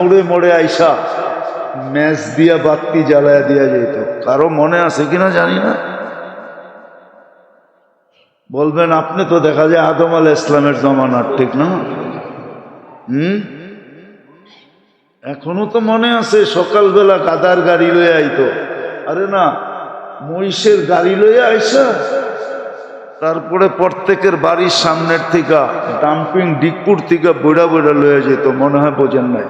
মোড়ে মোড়ে আইসা ম্যাচ দিয়া বাতি জ্বালায় দিয়া যেত। কারো মনে আছে কিনা জানি না, বলবেন আপনি তো দেখা যায় আদম আলাইহিস সালামের জমানার, ঠিক না? এখনো তো মনে আছে সকালবেলা গাদার গাড়ি লইয়া আইতো, আরে না মহিষের গাড়ি লইয়া আইসা তারপরে প্রত্যেকের বাড়ির সামনের থেকে ডাম্পিং ডিগপুর থেকে বইড়া বইড়া লইয়া যেত। মনে হয় বোঝেন নাই,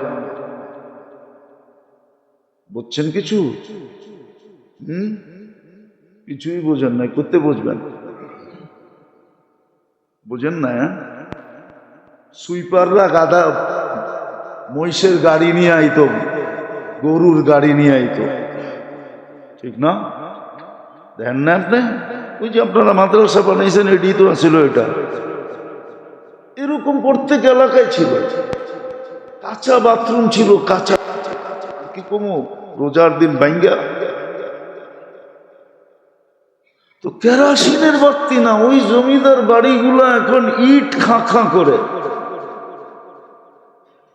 বুঝছেন কিছু? কিছুই বোঝেন নাই, করতে বুঝবেন, বুঝেন না? সুইপাররা গাদা মহিষের গাড়ি নিয়ে আইতো, গরুর গাড়ি নিয়ে আইতো, ঠিক না? দেখেন না আপনি? ওই যে আপনারা মাদ্রাসা বানাইছেন এটি তো ছিল, এটা এরকম প্রত্যেক এলাকায় ছিল। কাঁচা বাথরুম ছিল, কাঁচা কি কমু রোজার দিন ভাঙ্গা। তো কেরাসিনের বাতি না, ওই জমিদার বাড়িগুলো এখন ইট খাঁ করে।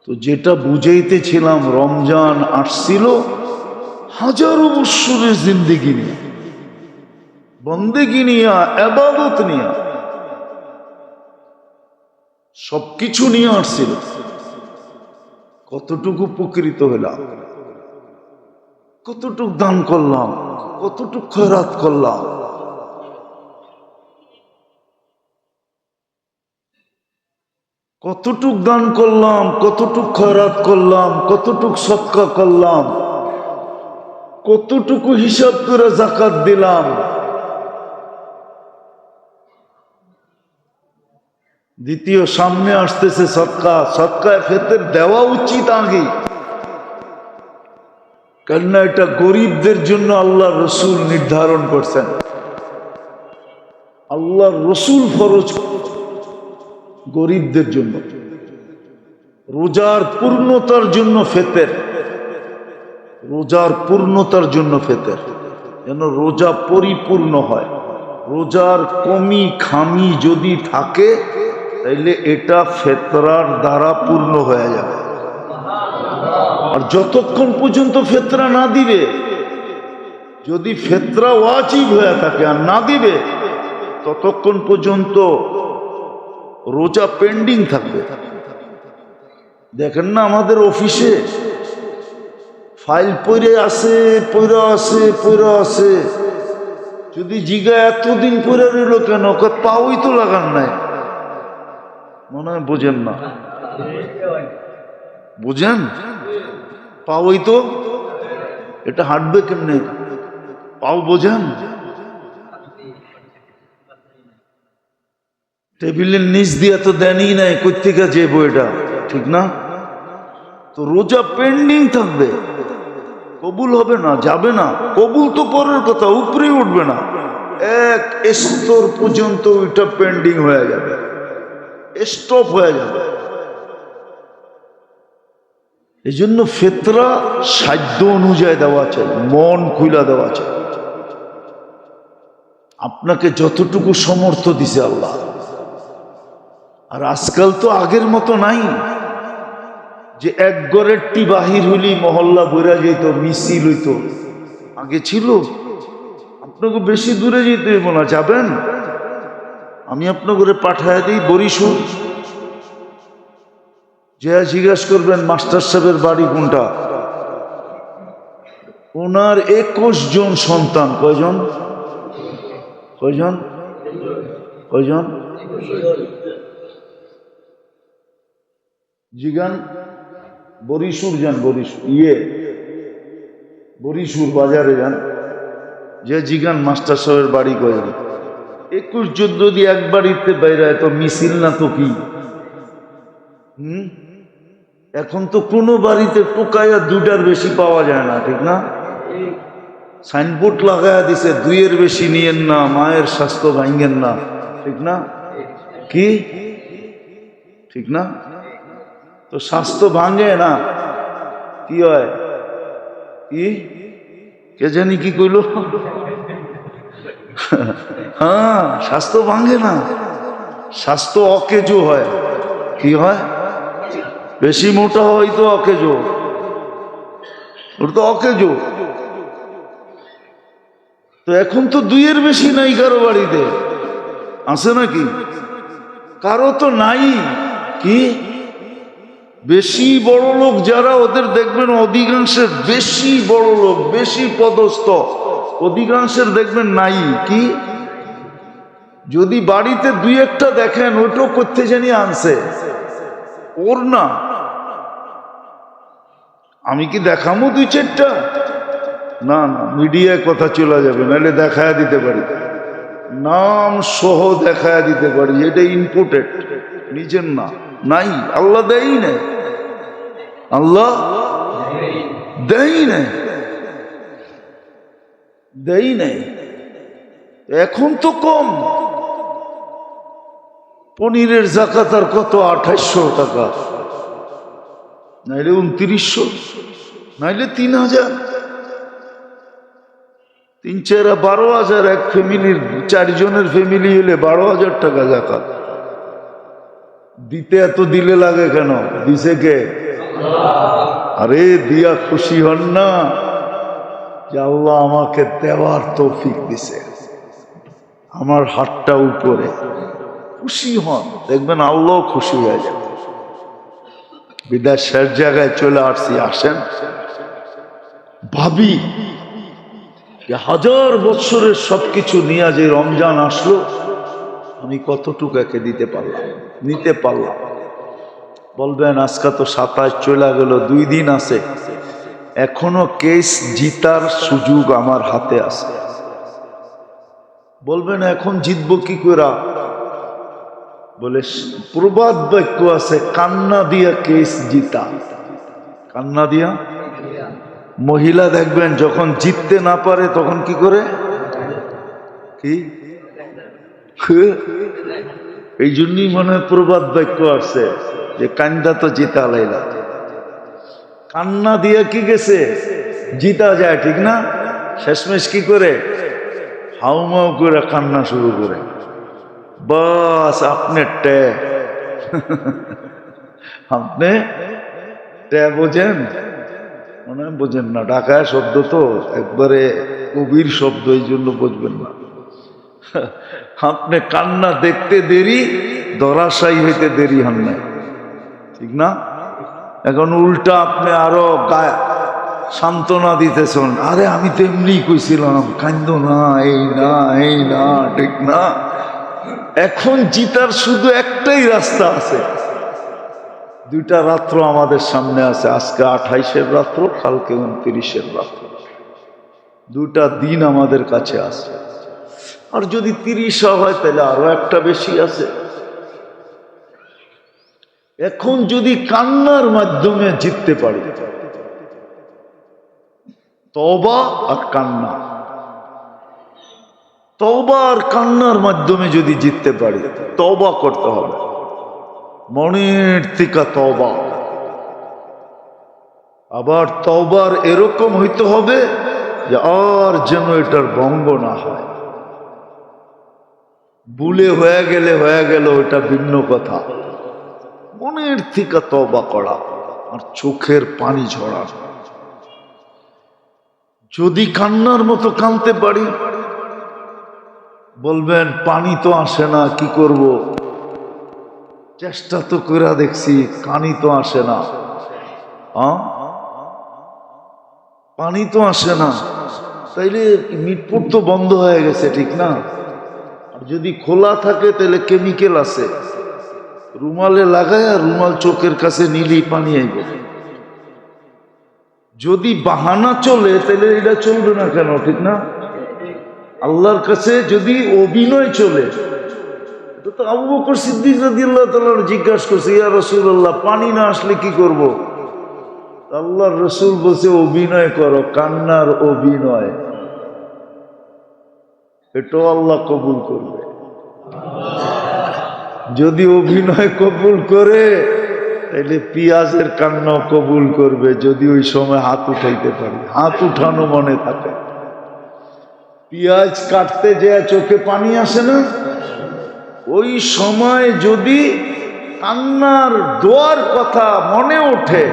তো যেটা বুঝাইতেছিলাম, রমজান আসছিল হাজারো বৎসরের জিন্দেগি নিয়ে, বন্দেগি নিয়া, ইবাদত নিয়া, সবকিছু নিয়ে আসছিল। কতটুকু উপকৃত হলাম, কতটুক দান করলাম, কতটুক খয়রাত করলাম। কতটুক দান করলাম, কতটুক খয়রাত করলাম, কতটুক সদকা করলাম, কতটুকু হিসাব করে যাকাত দিলাম। দ্বিতীয় সামনে আসতেছে সদকা, সদকায় ফিতর দেওয়া উচিত আগে, কেননা এটা গরিবদের জন্য আল্লাহ রসুল নির্ধারণ করছেন। আল্লাহ রসুল ফরজ গরিবদের জন্য, রোজার পূর্ণতার জন্য ফিতর, রোজার পূর্ণতার জন্য ফিতর, যেন রোজা পরিপূর্ণ হয়। রোজার কমি খামি যদি থাকে তাইলে এটা ফিতরার দ্বারা পূর্ণ হয়ে যাবে। আর যতক্ষণ পর্যন্ত ফিতরা না দিবে, যদি ফিতরা ওয়াজিব হয়ে থাকে আর না দিবে, ততক্ষণ পর্যন্ত রোজা পেন্ডিং থাকবে। দেখেন না আমাদের অফিসে ফাইল পড়ে আছে, পড়ে আছে, পড়ে আছে। যদি জিগা এতদিন পড়ে রইল কেন, পাওই তো লাগান নাই। মনে হয় বোঝেন না, বুঝেন? পাওই তো, এটা হাঁটবে কেমনে? পাও বোঝেন? টেবিলের নিচ দিয়ে তো দেনই নাই, কোথেকে যে বইটা, ঠিক না? তো রোজা পেন্ডিং থাকবে, কবুল হবে না, যাবে না। কবুল তো পরের কথা, উপরে উঠবে না, এক স্তর পর্যন্ত ওইটা পেন্ডিং হয়ে যাবে, স্টপ হয়ে যাবে। এই জন্য ফিতরা সাধ্য অনুযায়ী দেওয়া চাই, মন খুলা দেওয়া চাই। আপনাকে যতটুকু সমর্থ দিছে আল্লাহ। আর আজকাল তো আগের মতো নাই যে এক গড়ের টি বাহির হইলি মহল্লা বইরা যেত, মিছিল হইতো। আগে ছিল। আপনাকে বেশি দূরে যেতে হইব না, যাবেন, আমি আপনার ঘরে পাঠায় দিই বরিশাল, যে জিজ্ঞাসা করবেন মাস্টার সাহেবের বাড়ি কোনটা। ওনার 21 জন সন্তান। কয়জন? কয়জন? কয়জন? জিগান বরিশাল যান, বরিশাল বাজারে যান, যে জিগান মাস্টার সাহেবের বাড়ি কয়জন। 21 জন যদি এক বাড়িতে বাইরে তো মিছিল না তো কি? এখন তো কোনো বাড়িতে টোকাইয়া 2টার বেশি পাওয়া যায় না, ঠিক না? সাইনবোর্ড লাগাইয়া দিছে 2-এর বেশি নিয়েন না, মায়ের স্বাস্থ্য ভাঙ্গেন না, ঠিক না? কি ঠিক না? তো স্বাস্থ্য ভাঙে না, কি হয়? কি কে জানি কি কইল? হ্যাঁ, স্বাস্থ্য ভাঙে না, স্বাস্থ্য অকেজো হয়। কি হয়? বেশি মোটা হয় তো অকেজো, ওর তো অকেজো। তো এখন তো 2-এর বেশি নাই কারো বাড়িতে, আছে নাকি? কারো তো নাই। কি বেশি বড় লোক যারা, ওদের দেখবেন অধিকাংশের, বেশি বড় লোক বেশি পদস্থ অধিকাংশের দেখবেন নাই। কি যদি বাড়িতে 2-একটা দেখেন, ওটাও করতে জানি আনছে ওর না। আমি কি দেখামো 2-4টা? না না, মিডিয়ায় কথা চলে যাবে, নাহলে দেখায়া দিতে পারি, নাম সহ দেখায়া দিতে পারি, এটা ইম্পোর্টেড, নিজের না। নাই, আল্লাহ দেয়ই নাই, আল্লাহ দেয়ই নাই, দেয়ই নাই। এখন তো কম। পনিরের জাকাত আর কত? 2800 টাকা, নাইলে 2900, নাইলে 3000, 3-4 12,000। এক ফ্যামিলির 4 জনের ফ্যামিলি হলে 12,000 টাকা জাকাত দিতে। এত দিলে লাগে কেন? দিছে কে? আরে দিয়া খুশি হন না যে আল্লাহ আমাকে দেওয়ার তৌফিক দিছে, আমার হাতটা উপরে, খুশি হন, দেখবেন আল্লাহ খুশি হয়ে যাবে। বিদেশের জায়গায় চলে আসছি, আসেন ভাবি 1000 বছরের সবকিছু নিয়ে যে রমজান আসলো, আমি কতটুকু একে দিতে পারলাম, নিতে পারলাম। বলবেন আজকে তো 27 চলে গেল, 2 দিন আছে, এখনো কেস জিতার সুযোগ আমার হাতে আছে। বলবেন এখন জিতবো কি করে? বলে প্রবাদ বাক্য আছে, কান্না দিয়া কেস জিতা। কান্না দিয়া। মহিলা দেখবেন যখন জিততে না পারে তখন কি করে? কি এই জন্যই মনে হয় প্রবাদ বাক্য আছে যে কান্দা তো জিতা লাইলা। কান্না দিয়া কি গেছে? জিতা যায়, ঠিক না? শেষমেশ কি করে? হাউমাউ করে কান্না শুরু করে। বাস আপনি টে আপনি টে বোঝেন? মনে হয় বোঝেন না, ঢাকায় শব্দ তো একবারে কবির শব্দ, এই জন্য বুঝবেন না। আপনি কান্না দেখতে দেরি, ধরাশায়ী হইতে দেরি হন না, ঠিক না? এখন উল্টা আপনি আরো গায়ে সান্ত্বনা দিতেছেন, আরে আমি তো এমনি কইছিলাম, কান্দো না, এই না, এই না, ঠিক না? এখন জিতার শুধু একটাই রাস্তা আছে, 2টা রাত্র আমাদের সামনে আছে। আজকে 28-এর রাত্র, কালকে 29-এর রাত্র, 2টা দিন আমাদের কাছে আছে। আর যদি 30 হয় তাহলে আরো একটা বেশি আছে। এখন যদি কান্নার মাধ্যমে জিততে পারি, তওবা আর কান্না, তওবা আর কান্নার মাধ্যমে যদি জিততে পারি, তওবা করতে হবে, মনের থেকে তওবা। আবার তওবার এরকম হইতে হবে যে আর যেন এটার ভঙ্গ না হয়। ভুলে হয়ে গেল, ওটা ভিন্ন কথা। মনের থেকে তওবা করা আর চোখের পানি ঝরা। যদি কান্নার মতো কাঁদতে পারি, বলবেন পানি তো আসে না, কি করব? চেষ্টা তো করে দেখছি, পানি তো আসে না। পানি তো আসে না, তাইলে মিটপুর তো বন্ধ হয়ে গেছে, ঠিক না? আর যদি খোলা থাকে তাহলে কেমিক্যাল আছে, রুমালে লাগায় আর রুমাল চোখের কাছে নিলেই পানি আইবে। যদি বাহানা চলে তাহলে এটা চলবে না কেন, ঠিক না? আল্লাহর কাছে যদি অভিনয় চলে, এটা তো আবু বকর সিদ্দিক রাদিয়াল্লাহু তাআলা জিজ্ঞাসা করছে, ইয়া রাসূলুল্লাহ, পানি না আসলে কি করব? আল্লাহর রাসূল বলছে, অভিনয় করো, কান্নার অভিনয়, এটাও আল্লাহ কবুল করবে। যদি অভিনয় কবুল করে তাহলে পেঁয়াজের কান্না কবুল করবে, যদি ওই সময় হাত উঠাইতে পারি। হাত উঠানো মনে থাকে। পেঁয়াজ কাটতে যে চোখে পানি আসে না, ওই সময় যদি কান্নার দোয়ার কথা মনে ওঠে,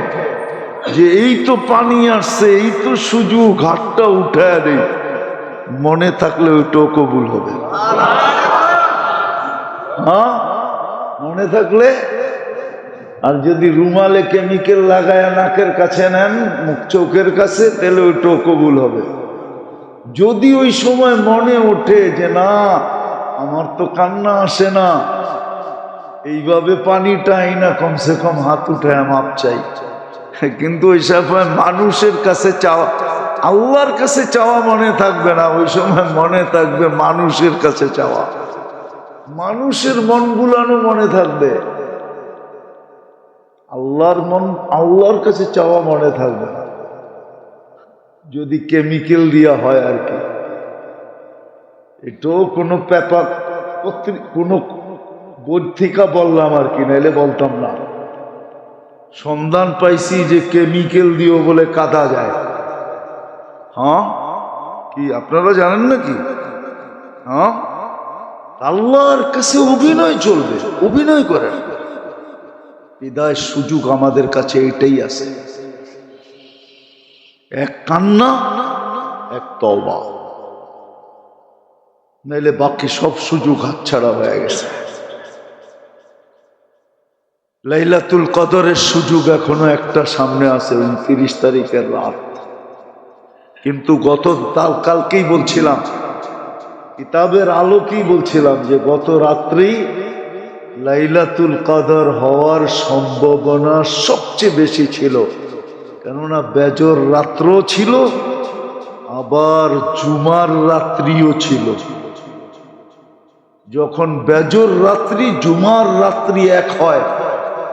যে এই তো পানি আসছে, এই তো সুযোগ, হাতটা উঠায় দেই, মনে থাকলে ওইটাও কবুল হবে। হ্যাঁ, মনে থাকলে। আর যদি রুমালে কেমিক্যাল লাগায় নাকের কাছে নেন, মুখ চোখের কাছে, তাহলে ওইটাও কবুল হবে। যদি ওই সময় মনে ওঠে যে না, আমার তো কান্না আসে না, এইভাবে পানিটা আইনা কমসে কম হাত উঠায় মাপ চাই, কিন্তু ওই সময় মানুষের কাছে চাওয়া, আল্লাহর কাছে চাওয়া মনে থাকবে না, ওই সময় মনে থাকবে মানুষের কাছে চাওয়া, মানুষের মন গুলানো মনে থাকবে, আল্লাহর কাছে চাওয়া মনে থাকবে না, যদি কেমিক্যাল দিয়া হয় আর কি। এটাও কোনো পেপার কোনো বই থেকে বললাম আর কি, নাইলে বলতাম না। সন্ধান পাইছি যে কেমিক্যাল দিয়েও বলে কাঁদা যায়। হ্যাঁ, কি আপনারা জানেন নাকি? হ্যাঁ, আল্লাহর কাছে অভিনয় চলবে, অভিনয় করেন। বিদায় সুযোগ আমাদের কাছে এটাই আছে, এক কান্না, এক তওবা, নাইলে বাকি সব সুযোগ হাতছাড়া হয়ে গেছে। লাইলাতুল কদরের সুযোগ এখনো একটা সামনে আছে, 29 তারিখের রাত। কিন্তু কালকেই বলছিলাম, কিতাবের আলোকেই বলছিলাম যে গত রাত্রি লাইলাতুল কদর হওয়ার সম্ভাবনা সবচেয়ে বেশি ছিল, কেননা বেজর রাত্র ছিল, আবার জুমার রাত্রিও ছিল। যখন বেজর রাত্রি জুমার রাত্রি এক হয়,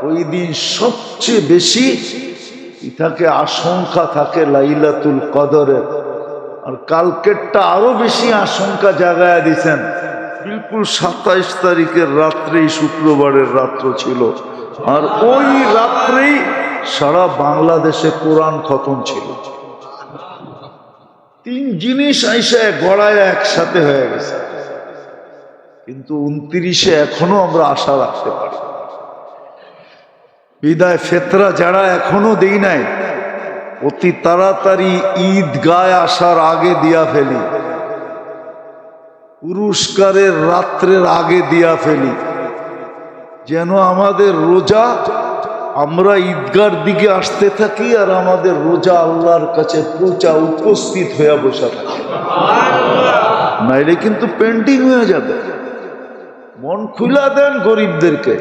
ওই দিন সবচেয়ে বেশি থাকে আশঙ্কা থাকে লাইলাতুল কদরের। আর কালকেরটা আরো বেশি আশঙ্কা জাগায়া দিছেন, বিলকুল 27 তারিখের রাত্রেই শুক্রবারের রাত্র ছিল, আর ওই রাত্রেই সারা বাংলাদেশে কোরআন খতম ছিল। তিন জিনিস আইসা গড়ায় একসাথে হয়ে গেছে, কিন্তু 29-এ এখনো আমরা আশা রাখতে পারি। বিদায় ফেতরা যারা এখনো দেই নাই, অতি তাড়াতাড়ি ঈদগায় আসার আগে দিয়া ফেলি, পুরস্কারের রাত্রের আগে দিয়া ফেলি, যেন আমাদের রোজা, আমরা ঈদগার দিকে আসতে থাকি আর আমাদের রোজা আল্লাহর কাছে পৌঁছা উপস্থিত হয়ে বসে থাকে, নাইলে কিন্তু পেন্টিং হয়ে যাবে। মন খুলা দেন গরিবদেরকে,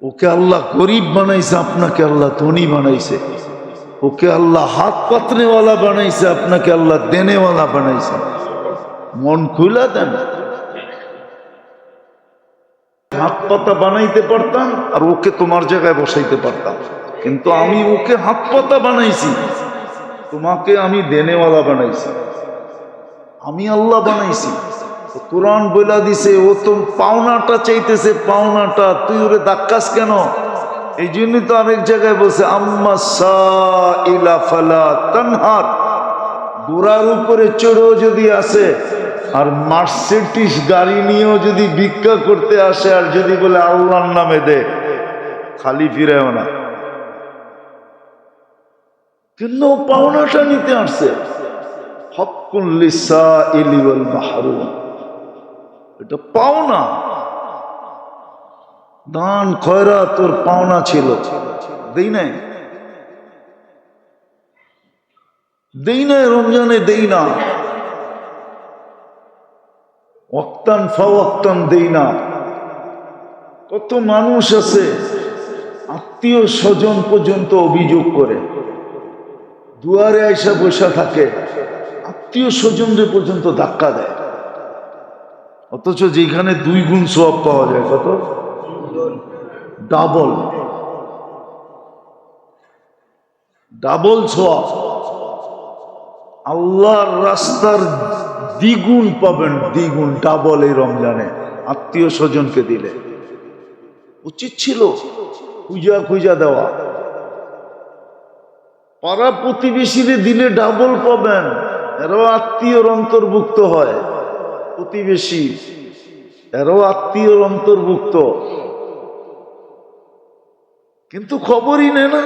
ওকে আল্লাহ গরিব বানাইছে, আপনাকে আল্লাহ ধনী বানাইছে। ওকে আল্লাহ হাত পাতনেওয়ালা বানাইছে, আপনাকে আল্লাহ দেনেওয়ালা বানাইছে। মন খুলা দেন। হাত পাতা বানাইতে পারতাম আর ওকে তোমার জায়গায় বসাইতে পারতাম, কিন্তু আমি ওকে হাত পাতা বানাইছি, তোমাকে আমি দেনেওয়ালা বানাইছি, আমি আল্লাহ বানাইছি। কোরআন বইলা দিছে, ও তো পাওনাটা চাইতেছে, পাওনাটা, তুই ওরে ধাক্কাস কেন? এই জন্যই তো আরেক জায়গায় বলছে আম্মা সাইলা ফালা তানহার, ঘোড়ার উপরে চড়েও যদি আসে আর মার্সিডিজ গাড়ি নিয়েও যদি ভিক্ষা করতে আসে আর যদি বলে আল্লাহর নামে দে, খালি ফিরেও না, কিন্তু পাওনাটা নিতে আসছে। হক্কুল লিসাইলি ওয়াল মাহরুম, এটা পাওনা। দান খয়রাত তোর পাওনা ছিল, দেই নাই, দেই নাই, রমজানে দেই না, ওয়াক্তান ফাওয়াক্তান দেই না। কত মানুষ আছে আত্মীয় স্বজন পর্যন্ত অভিযোগ করে, দুয়ারে আইসা বসা থাকে, আত্মীয় স্বজনদের পর্যন্ত ধাক্কা দেয়, অথচ যেখানে 2 গুণ সওয়াব পাওয়া যায়, কত ডাবল ডাবল সওয়াব, আল্লাহর রাস্তার দ্বিগুণ পাবেন, দ্বিগুণ ডাবল এই রমজানে আত্মীয় স্বজনকে দিলে। উচিত ছিল খুঁজা খুঁজা দেওয়া, পাড়া প্রতিবেশীরে দিলে ডাবল পাবেন, এরাও আত্মীয়র অন্তর্ভুক্ত হয়, প্রতিবেশী এরাও আত্মীয়র অন্তর্ভুক্ত, কিন্তু খবরই নেয় না।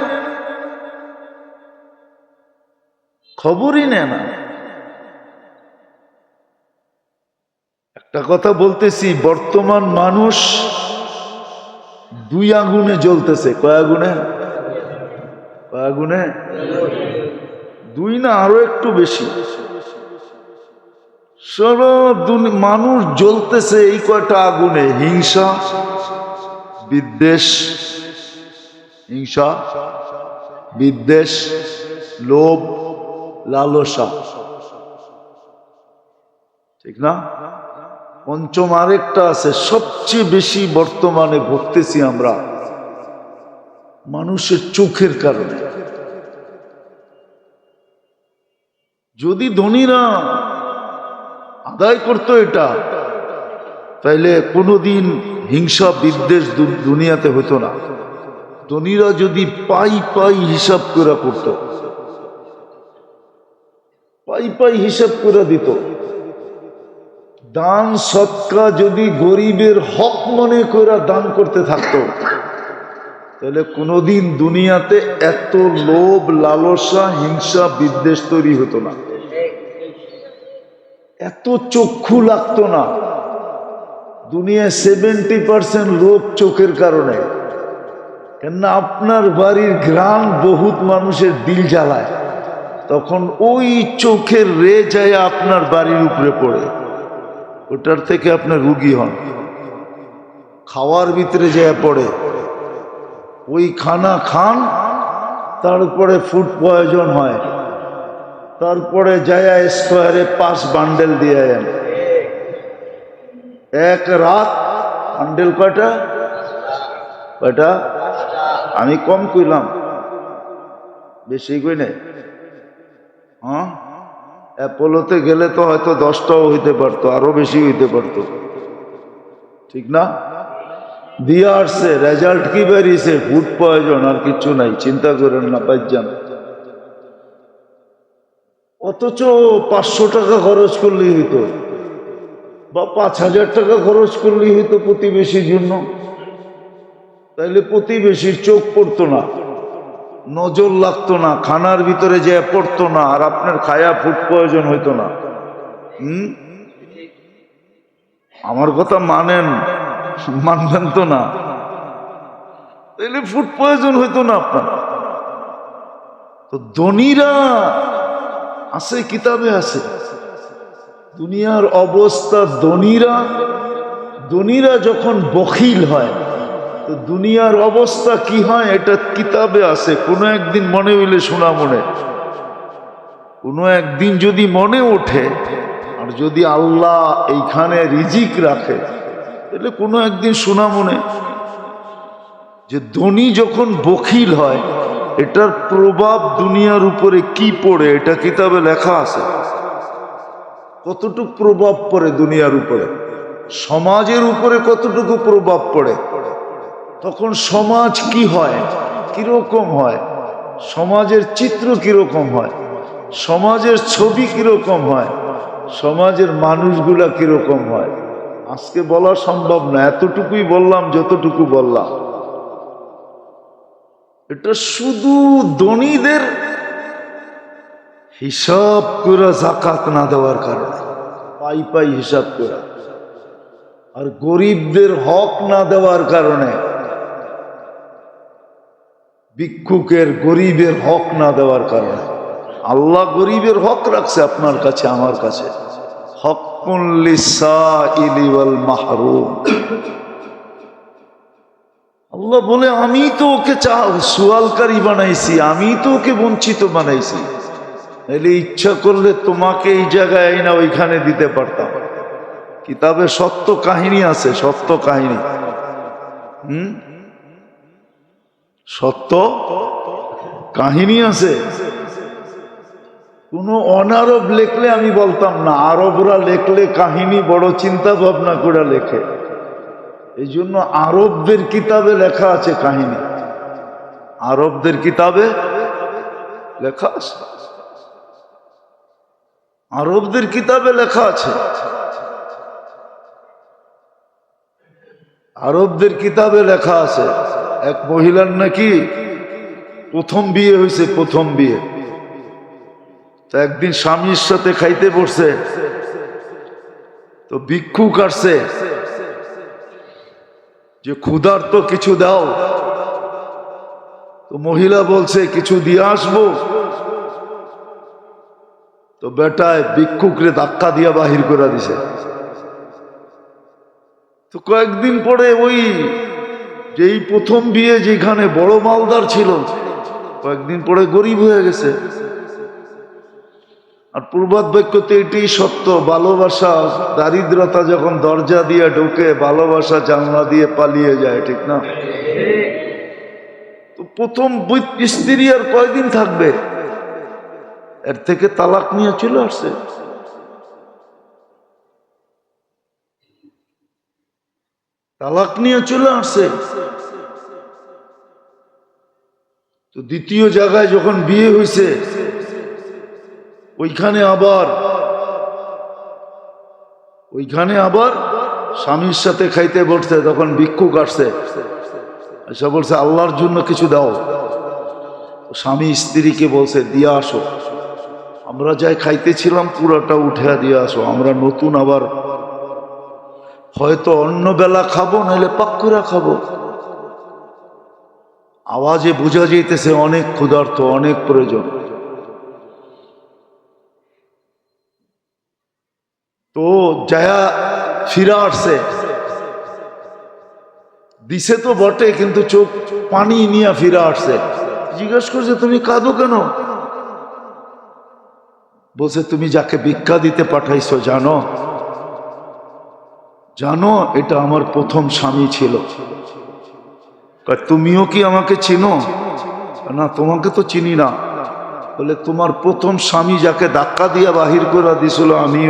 খবরই নেয় না। একটা কথা বলতেছি, বর্তমান মানুষ দুই আগুনে জ্বলতেছে। কয় আগুনে? কয় আগুনে? দুই না, আরো একটু বেশি। মানুষ জ্বলতেছে এই কয়টা আগুনে: হিংসা, বিদ্বেষ, হিংসা, বিদ্বেষ, লোভ, লালসা, ঠিক না? পঞ্চম আরেকটা আছে, সবচেয়ে বেশি বর্তমানে ভুগতেছি আমরা, মানুষের চোখের কারণে। যদি ধনীরা আদায় করতো এটা, তাইলে কোনোদিন হিংসা বিদ্বেষ দুনিয়াতে হতো না। ধনীরা যদি পাই পাই হিসাব করে করত, পাই পাই হিসাব করে দিত, দান সৎকা যদি গরিবের হক মনে করে দান করতে থাকতো, তাহলে কোনোদিন দুনিয়াতে এত লোভ, লালসা, হিংসা, বিদ্বেষ তৈরি হতো না, এত চক্ষু লাগতো না। দুনিয়ায় 70% রোগ চোখের কারণে। কেননা আপনার বাড়ির ঘ্রাণ বহুত মানুষের দিল জ্বালায়, তখন ওই চোখের রে যায় আপনার বাড়ির উপরে পড়ে, ওটার থেকে আপনার রুগী হন। খাওয়ার ভিতরে যায় পড়ে, ওই খানা খান, তারপরে ফুড পয়জন হয়, তারপরে যায় স্কোয়ারে 5 বান্ডেল দিয়ে যান। এক রাত বান্ডেল কয়টা? কয়টা? আমি কম কইলাম, বেশি কই নাই। হ্যাঁ, অ্যাপোলোতে গেলে তো হয়তো 10টাও হইতে পারতো, আরো বেশি হইতে পারতো, ঠিক না? দিয়ে আসছে, রেজাল্ট কি বেরিয়েছে? ফুড পয়জন, আর কিছু নাই, চিন্তা করেন না, পাইজান। অথচ 500 টাকা খরচ করলেই হইতো, বা 5000 টাকা খরচ করলেই হইতো প্রতিবেশীর জন্য, তাইলে প্রতিবেশীর চোখ পড়তো না, নজর লাগতো না, খানার ভিতরে যে পড়তো না, আর আপনার খায়া ফুড পয়জন হইতো না। আমার কথা মানেন, মানবেন তো না? তাইলে ফুড পয়জন হইতো না আপনার। তো ধনীরা আছে, কিতাবে আছে দুনিয়ার অবস্থা। ধনীরা যখন বখিল হয়, তো দুনিয়ার অবস্থা কি হয় এটা কিতাবে আছে। কোনো একদিন মনে হইলে শোনা মনে, কোনো একদিন যদি মনে ওঠে, আর যদি আল্লাহ এইখানে রিজিক রাখে, তাহলে কোনো একদিন শোনা মনে যে ধনী যখন বখিল হয়, এটার প্রভাব দুনিয়ার উপরে কি পড়ে, এটা কিতাবে লেখা আছে। কতটুকু প্রভাব পড়ে দুনিয়ার উপরে, সমাজের উপরে কতটুকু প্রভাব পড়ে, তখন সমাজ কি হয়, কিরকম হয়, সমাজের চিত্র কিরকম হয়, সমাজের ছবি কিরকম হয়, সমাজের মানুষগুলা কিরকম হয়, আজকে বলা সম্ভব না। এতটুকুই বললাম যতটুকু বললাম। এটা শুধু ধনীদের হিসাব করে যাকাত না দেওয়ার কারণে, পাই পাই হিসাব করে, আর গরিবদের হক না দেওয়ার কারণে, ভিক্ষুকের গরিবের হক না দেওয়ার কারণে। আল্লাহ গরিবের হক রাখছে আপনার কাছে, আমার কাছে। হক্কুন লিসাইলি ওয়াল মাহরুম। আল্লাহ বলে, আমি তো ওকে সুয়ালকারী বানাইছি, আমি তো ওকে বঞ্চিত বানাইছি। এলে ইচ্ছা করলে তোমাকে এই জায়গায় না ওইখানে দিতে পারতাম। কিতাবে সত্য কাহিনী আছে, সত্য কাহিনী। সত্য কাহিনী আছে। কোন অনারব লেখলে আমি বলতাম না, আরবরা লেখলে কাহিনী বড় চিন্তা ভাবনা করে লেখে, এই জন্য আরবদের কিতাবে লেখা আছে কাহিনী, আরবদের কিতাবে লেখা আছে, আরবদের কিতাবে লেখা আছে। আরবদের কিতাবে লেখা আছে এক মহিলার নাকি প্রথম বিয়ে হয়েছে, প্রথম বিয়ে। তো একদিন স্বামীর সাথে খাইতে বসছে, তো ভিক্ষুক আসছে যে ক্ষুধার্ত কিছু দাও। তো মহিলা বলছে কিছু দিয়ে আসবো। তো বেটায় ভিক্ষুকরে ধাক্কা দিয়া বাহির করে দিছে। তো কয়েকদিন পরে ওই যেই প্রথম বিয়ে যেখানে বড় মালদার ছিল, কয়েকদিন পরে গরিব হয়ে গেছে। আর প্রবাদ বাক্যতে এটাই সত্য, ভালোবাসা দারিদ্রতা যখন দরজা দিয়ে ঢোকে, ভালোবাসা জানলা দিয়ে পালিয়ে যায়, ঠিক না? তো প্রথম স্ত্রী আর কয়দিন থাকবে, এর থেকে তালাক নিয়ে চলে আসছে। তালাক নিয়ে চলে আসছে। তো দ্বিতীয় জায়গায় যখন বিয়ে হয়েছে, ওইখানে আবার স্বামীর সাথে খাইতে বসছে, তখন ভিক্ষুক আসছে, এসে বলছে আল্লাহর জন্য কিছু দাও। স্বামী স্ত্রীকে বলছে দিয়ে আসো, আমরা যাই খাইতেছিলাম পুরাটা উঠে দিয়ে আসো, আমরা নতুন আবার হয়তো অন্য বেলা খাবো, নাহলে পাক্কুরা খাবো। আওয়াজে বোঝা যাইতেছে অনেক ক্ষুধার্ত, অনেক প্রয়োজন। তো যায়া ফিরা আসছে, দিছে তো বটে, কিন্তু চোখ পানি নিয়ে ফিরা আসছে। জিজ্ঞেস করছে তুমি কাঁদো কেন? বলছে তুমি যাকে ভিক্ষা দিতে পাঠাইছো জানো? এটা আমার প্রথম স্বামী ছিল। তুমিও কি আমাকে চিনো? না, তোমাকে তো চিনি না। বলে তোমার প্রথম স্বামী যাকে ধাক্কা দিয়া বাহির করে দিছিল, আমি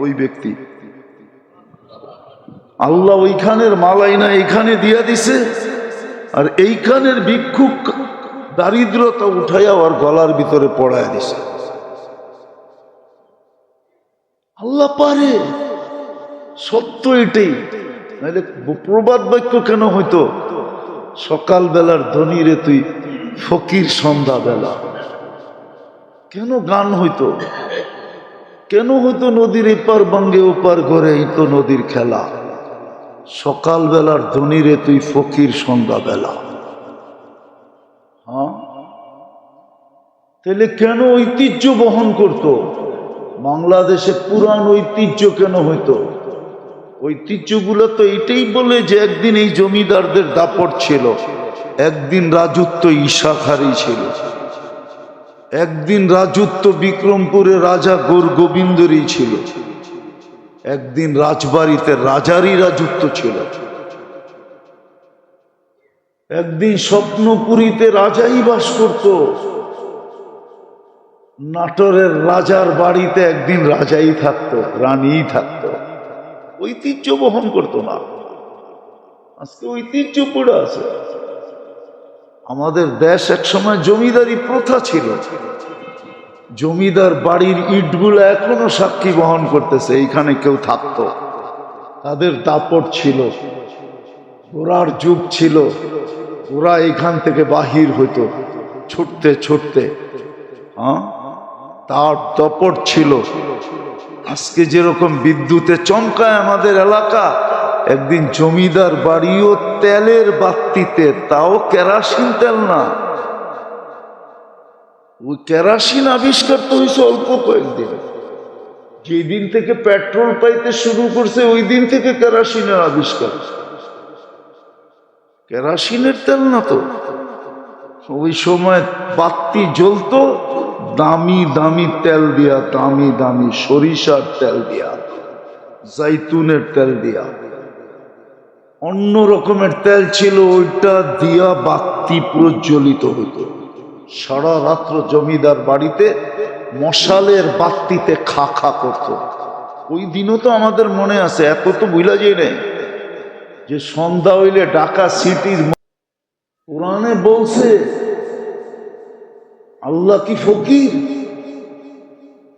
ওই ব্যক্তি। আল্লাহ ওইখানের মালাই না এইখানে দিয়া দিছে, আর এইখানের ভিক্ষুক দারিদ্রতা উঠাইয়া ওর গলার ভিতরে পড়ায় দিছে। আল্লাহ পারে, সত্য এটাই। নাহলে প্রবাদ বাক্য কেন হইতো? সকাল বেলার ধনী রে তুই ফকির সন্ধ্যা বেলা। কেন গান হইতো? কেন হইতো নদীর এপার বাঙ্গে ওপার ঘরে, এই তো নদীর খেলা। সকাল বেলার ধনী রে তুই ফকির সন্ধ্যা বেলা। হ্যাঁ, তাহলে কেন ঐতিহ্য বহন করত? বাংলাদেশে পুরান ঐতিহ্য কেন হইতো? ঐতিহ্যগুলো তো এটাই বলে যে একদিন এই জমিদারদের দাপট ছিল, একদিন রাজত্ব ঈশাখারী ছিল, একদিন রাজত্ব বিক্রমপুরে রাজা গোবিন্দরই ছিল, একদিন রাজবাড়িতে রাজারই রাজত্ব ছিল, একদিন স্বপ্নপুরীতে রাজাই বাস করত, নাটোরের রাজার বাড়িতে একদিন রাজাই থাকতো, রানীই থাকতো। ঐতিহ্য বহন করতো না। আজকে ঐতিহ্য পড়ে আছে। আমাদের দেশ একসময় জমিদারি প্রথা ছিল, জমিদার বাড়ির ইটগুলো এখনো সাক্ষী বহন করতেছে, এইখানে কেউ থাকতো, তাদের দাপট ছিল, ঘোড়ার যুগ ছিল, ওরা এইখান থেকে বাহির হইতো ছুটতে ছুটতে। হ্যাঁ, তার দাপট ছিল। আজকে যেরকম বিদ্যুতে চমকায় আমাদের এলাকা, একদিন জমিদার বাড়িও তেলের বাতিতে, তাও কেরাসিন তেল না। ওই কেরাসিন আবিষ্কার তো হয়েছে অল্প কয়েকদিন। যেদিন থেকে পেট্রোল পাইতে শুরু করছে ওই দিন থেকে কেরাসিনের আবিষ্কার। কেরাসিনের তেল না তো। ওই সময় বাতি জ্বলতো দামি দামি তেল দিয়া, দামি দামি সরিষার তেল দিয়া, জাইতুনের তেল দিয়া, অন্য রকমের তেল ছিল, ওইটা দিয়া বাতি প্রজ্বলিত হইত। সারা রাত্র জমিদার বাড়িতে মশালের বাতিতে খা খা করত। ওই দিনও তো আমাদের মনে আছে, এত তো ভুলা যায় না যে সন্ধ্যা হইলে ঢাকা সিটির কোরআনে বলছে আল্লাহ কি ফকির?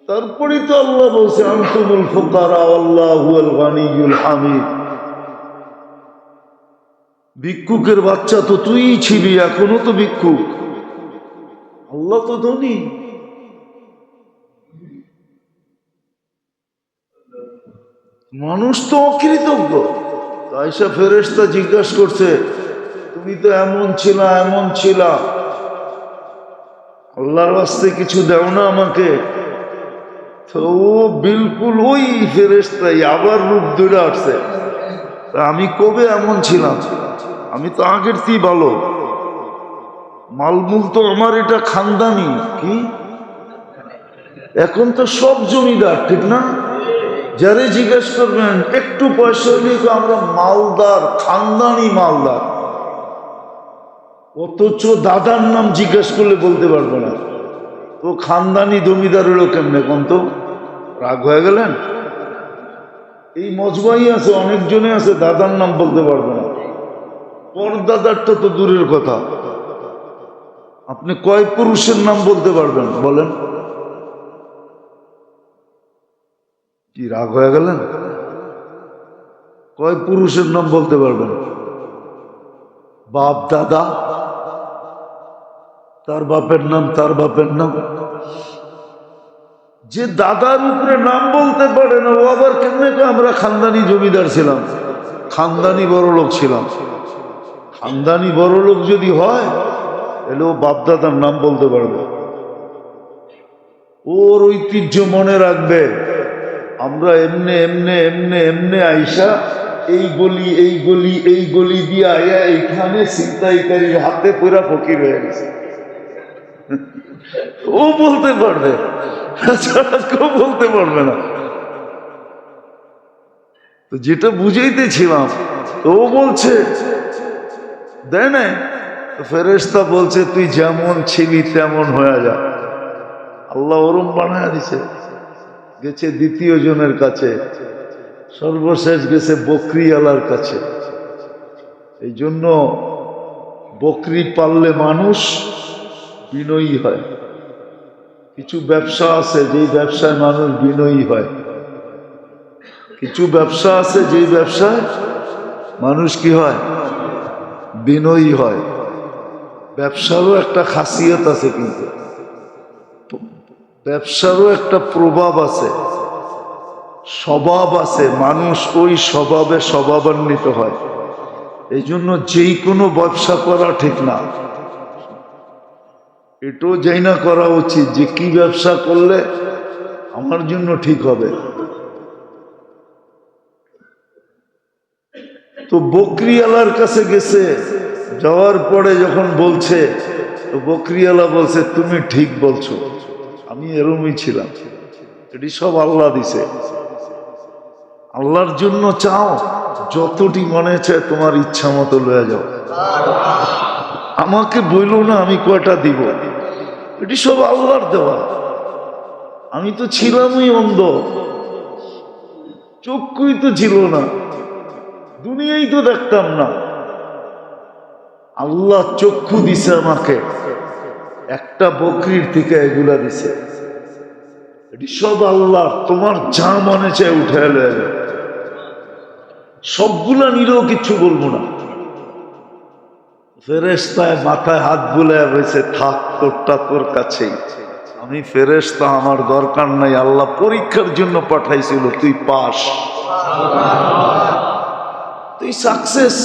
তারপরে তো আল্লাহ বলছে আনতুমুল ফুকারা আল্লাহুল গানিয়ুল হামিদ। ভিক্ষুকের বাচ্চা তো তুই ছিলি, এখনো তো ভিক্ষুক, আল্লাহ তো ধনী। মানুষ তো অকৃতজ্ঞ। আয়েশা ফেরেশতা জিজ্ঞাসা করছে, তুমি তো এমন ছিলা এমন ছিলা, আল্লাহর ওয়াস্তে কিছু দাও না আমাকে? তো ও বিলকুল ওই ফেরেশতাই আবার রূপ ধরে আসছে। আমি কবে এমন ছিলাম? আমি তো আগের চেয়ে ভালো। মালমূল তো আমার এটা খানদানি। কি এখন তো সব জমিদার, ঠিক না? যারে জিজ্ঞেস করবেন একটু পয়সা হলে আমরা মালদার, খানদানি মালদার। অথচ দাদার নাম জিজ্ঞেস করলে বলতে পারবো না। তো খানদানি জমিদার হলো কেমনে? কোন তো রাগ হয়ে গেলেন? এই মজবাই আছে, অনেকজনে আছে দাদার নাম বলতে পারবে না। পরদাদারটা তো দূরের কথা, আপনি কয় পুরুষের নাম বলতে পারবেন বলেন? কি রাগ হয়ে গেলেন? কয় পুরুষের নাম বলতে পারবেন? বাপ দাদা, তার বাপের নাম, তার বাপের নাম। যে দাদার উপরে নাম বলতে পারে না ও আবার কেমনে আমরা খানদানি জমিদার ছিলাম, খানদানি বড় লোক ছিলাম। খানদানি বড় লোক যদি হয় তাহলে ও বাপ দাদার নাম বলতে পারবে। ওর ঐতিহ্য মনে রাখবে। আমরা এমনে এমনে এমনে এমনে আইসা এই গলি এই গলি এই গলি দিয়ে আয়া এইখানে ছিনতাইকারীর হাতে পুরা ফকির হয়ে গেছে। ও বলতে পারবে, কেউ বলতে পারবে না। তো যেটা বুঝাইতেছিলাম, তো ও বলছে দেয় না। ফেরেশতা বলছে তুই যেমন ছিলি তেমন হয়ে যা। আল্লাহ ওরম বানায় দিছে। গেছে দ্বিতীয় জনের কাছে, সর্বশেষ গেছে বকরিওয়ালার কাছে। এই জন্য বকরি পাললে মানুষ বিনয়ী হয়। কিছু ব্যবসা আছে যেই ব্যবসায় মানুষ বিনয়ী হয়, কিছু ব্যবসা আছে যেই ব্যবসায় মানুষ কি হয়? বিনয়ী হয়। ব্যবসারও একটা খাসিয়ত আছে, কিন্তু ব্যবসারও একটা প্রভাব আছে, স্বভাব আছে। মানুষ ওই স্বভাবে স্বভাবান্বিত হয়। এই জন্য যেই কোনো ব্যবসা করা ঠিক না। এটাও যাই না করা উচিত যে কি ব্যবসা করলে আমার জন্য ঠিক হবে। তো বকরিওয়ালার কাছে গেছে, যাওয়ার পরে যখন বলছে, তো বকরিওয়ালা বলছে তুমি ঠিক বলছো, আমি এরমই ছিলাম। এটি সব আল্লাহ দিছে। আল্লাহর জন্য চাও, যতটি মনে চায় তোমার ইচ্ছা মতো লয়ে যাও। আমাকে বইলো না আমি কয়টা দিব, এটি সব আল্লাহর দেওয়া। আমি তো ছিলামই অন্ধ, চক্ষুই তো ছিল না, দুনিয়াই তো দেখতাম না। আল্লাহ চক্ষু দিছে আমাকে, একটা বকরির থেকে এগুলা দিছে। এটি সব আল্লাহ। তোমার যা মনে চায় উঠে এলো, সবগুলা নিলেও কিচ্ছু বলবো না। ফেরেশতায় মাথায় হাত বুলায় বলছে থাক, তোরটা তোর কাছেই। আমি ফেরেশতা, আমার দরকার নাই। আল্লাহ পরীক্ষার জন্য পাঠাইছিল, তুই পাস, তুই সাকসেস।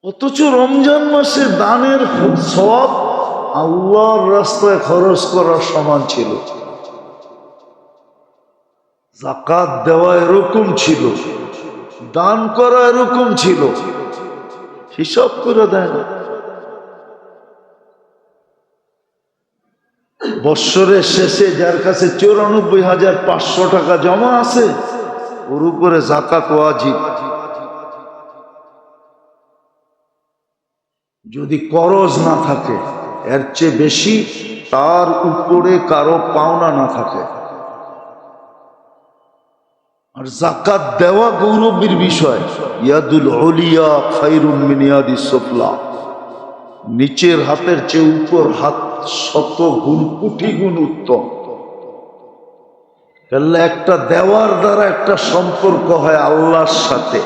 অথচ রমজান মাসে দানের সব আল্লাহর রাস্তায় খরচ করার সমান ছিল। যাকাত দেওয়া এরকম ছিল, দান করা এরকম ছিল, হিসাব করে দেয় না। বৎসরের শেষে যার কাছে 94,500 টাকা জমা আছে, ওর উপরে যাকাত ওয়াজিব। যদি করজ না থাকে, এর চেয়ে বেশি তার উপরে কারো পাওনা না থাকে। আর যাকাত দেওয়া গৌরবের বিষয়। ইয়াদুল উলিয়া খায়রুম মিন ইয়াদিস সুফলা। নিচের হাতের চেয়ে উপর হাত 100 গুণ, কোটি গুণ উত্তম। তাহলে একটা দেওয়ার দ্বারা একটা সম্পর্ক হয় আল্লাহর সাথে।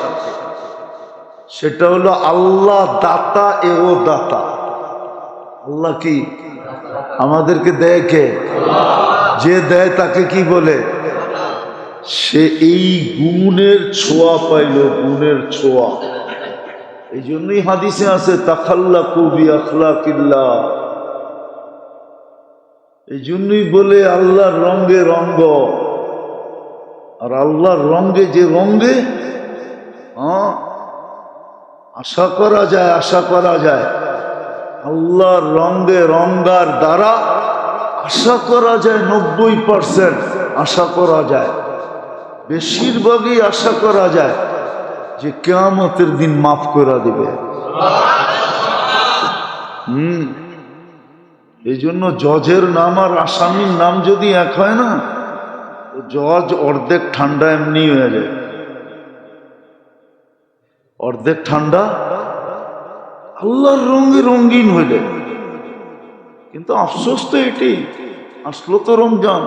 সেটা হলো আল্লাহ দাতা, এও দাতা। আল্লাহ কি আমাদেরকে দেয়? কে? যে দেয় তাকে কি বলে? সে এই গুণের ছোঁয়া পাইল, গুণের ছোঁয়া। এই জন্যই হাদিসে আছে তাখাল্লাকু বিআখলাকিল্লাহ। এই জন্যই বলে আল্লাহর রঙে রঙ্গ, আর আল্লাহর রঙে যে রঙে আশা করা যায়, আশা করা যায়। আল্লাহর রঙে রঙ্গার দ্বারা আশা করা যায় 90% আশা করা যায়, বেশিরভাগই আশা করা যায় যে কিয়ামতের দিন মাফ করে দিবে। এই জন্য জজের নাম আর আসামির নাম যদি এক হয় না, জজ অর্ধেক ঠান্ডা এমনি হয়ে যায়, অর্ধেক ঠান্ডা আল্লাহর রঙে রঙিন হইলে। কিন্তু আফসোস তো এটি, আসলো তো রমজান,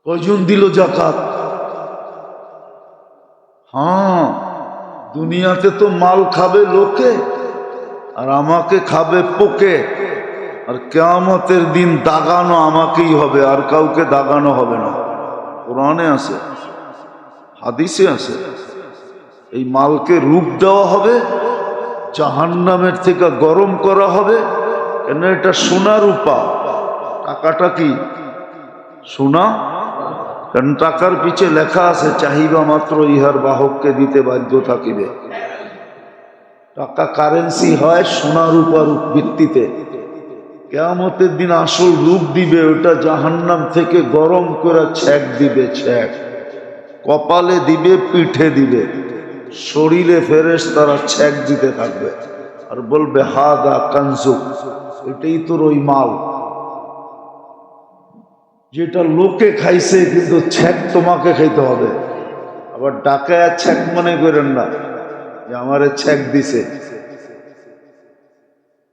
কয়জন দিল যাকাত? হ্যাঁ, দুনিয়াতে তো মাল খাবে লোকে আর আমাকে খাবে পোকে, আর কিয়ামতের দিন দাগানো আমাকেই হবে, আর কাউকে দাগানো হবে না। কোরআনে আছে, হাদিসে আছে। এই মালকে রূপ দেওয়া হবে, জাহান্নামের থেকে গরম করা হবে। কেন? এটা সোনা রূপা। টাকাটা কি সোনা? কারণ টাকার পিছে লেখা আছে চাহিদা মাত্র ইহার বাহককে দিতে বাধ্য থাকিবে। টাকা কারেন্সি হয় সোনা রূপার ভিত্তিতে। কিয়ামতের দিন আসল রূপ দিবে, ওটা জাহান্নাম থেকে গরম করে ছ্যাক দিবে, ছ্যাক কপালে দিবে, পিঠে দিবে, শরীরে ফেরেশতারা ছ্যাক দিতে থাকবে আর বলবে হাদা কানজুক, এটাই তোর ওই মাল যেটা লোকে খাইছে, কিন্তু ছ্যাক তোমাকে খাইতে হবে। আবার ডাকায় ছ্যাক মনে করেন না যে আমারে ছ্যাক দিছে,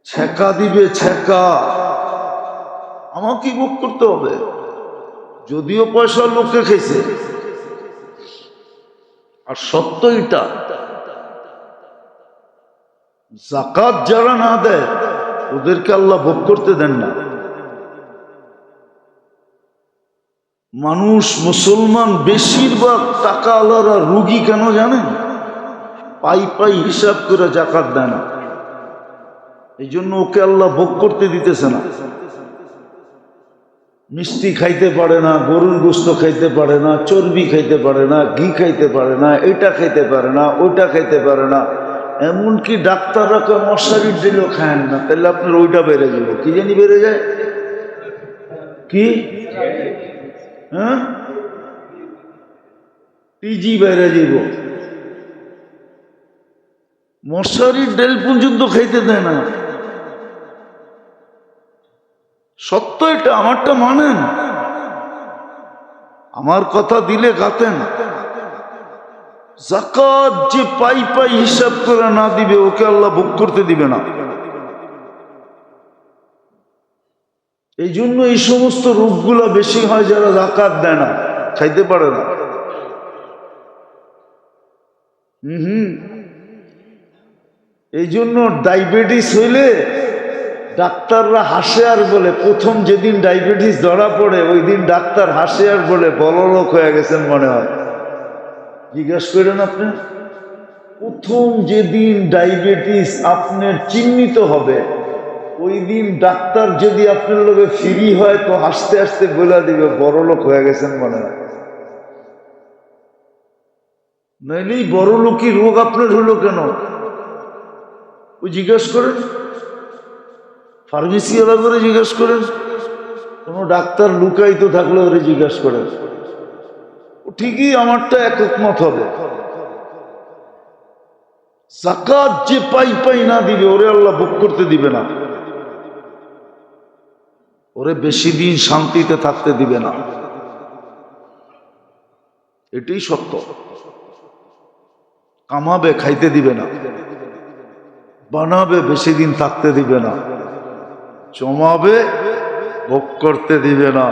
ছ্যাকা দিবে, ছ্যাকা আমাকে ভোগ করতে হবে। যদিও পয়সা লোকে খাইছে, আর সত্য এটা, যাকাত যারা না দেয় ওদেরকে আল্লাহ ভোগ করতে দেন না। মানুষ মুসলমান বেশিরভাগ টাকা আল্লাহরা রুগী কেন জানেন? পাই পাই হিসাব করে যাকাত দেয় না। এই জন্য ওকে আল্লাহ ভোগ করতে দিতেছে না। মিষ্টি খাইতে পারে না, গরুর গোস্ত খাইতে পারে না, চর্বি খাইতে পারে না, ঘি খাইতে পারে না, এটা খাইতে পারে না, ওইটা খাইতে পারে না। এমনকি ডাক্তাররা কেউ মশারির দিলেও খায়েন না, তাহলে আপনার ওইটা বেড়ে যাবে। কি জানি বেড়ে যায়, কি হ্যাঁ, টিজি বেড়ে যাব। মশারির ডেল পর্যন্ত খাইতে দেয় না। সত্য এটা, আমারটা মানেন, আমার কথা দিলে গাতেন। যাকাত যে পাই পাই হিসাব করে না দিবে, ওকে আল্লাহ ভোগ করতে দিবে না। এই জন্য এই সমস্ত রোগগুলা বেশি হয় যারা যাকাত দেয় না, খাইতে পারে না। এই জন্য ডায়াবেটিস হইলে ডাক্তাররা হাসে আর বলে, প্রথম যেদিন ডায়াবেটিস ধরা পড়ে ওই দিন ডাক্তার হাসে আর বলে বড়লোক হয়ে গেছেন মনে হয়। জিজ্ঞাসা করেন আপনি, প্রথম যেদিন ডায়াবেটিস আপনার চিহ্নিত হবে ওই দিন ডাক্তার যদি আপনার লোকে ফ্রি হয় তো হাসতে হাসতে বলে দিবে বড়লোক হয়ে গেছেন মনে হয়। নাইলেই বড়লোকই রোগ আপনার হলো কেন ওই জিজ্ঞাসা করেন, ফার্মেসি আলাদা করে জিজ্ঞাসা করেন, কোনো ডাক্তার লুকায়িত থাকলে ওরে জিজ্ঞাসা করেন। ঠিকই আমারটা একমত হবে। যাকাত যে পাই পাই না দিবে ওরে আল্লাহ ভোগ করতে দিবে না, ওরে বেশি দিন শান্তিতে থাকতে দিবে না। এটাই সত্য। কামাবে, খাইতে দিবে না, বানাবে, বেশি দিন থাকতে দিবে না, জমাবে, ভোগ করতে দিবে না।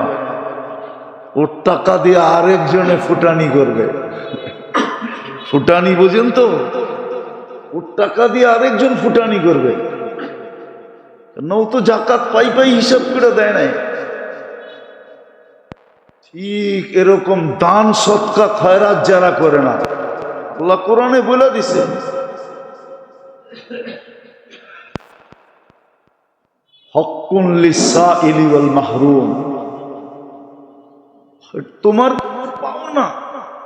ওর টাকা দিয়ে আরেকজনে ফুটানি করবে। ফুটানি বোঝেন তো? ওর টাকা দিয়ে আরেকজন ফুটানি করবে। ও তো যাকাত পাই পাই হিসাব করে দেয় নাই। ঠিক এরকম দান সৎকা খয়রাত যারা করে না, আল্লাহ কোরআনে বলে দিছে, হক্কুন লিসাইলি ওয়াল মাহরুম, তোমার পাওনা,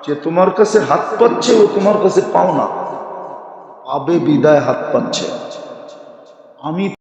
যে তোমার কাছে হাত পাচ্ছে ও তোমার কাছে পাওনা, পাবে বিদায় হাত পাচ্ছে। আমি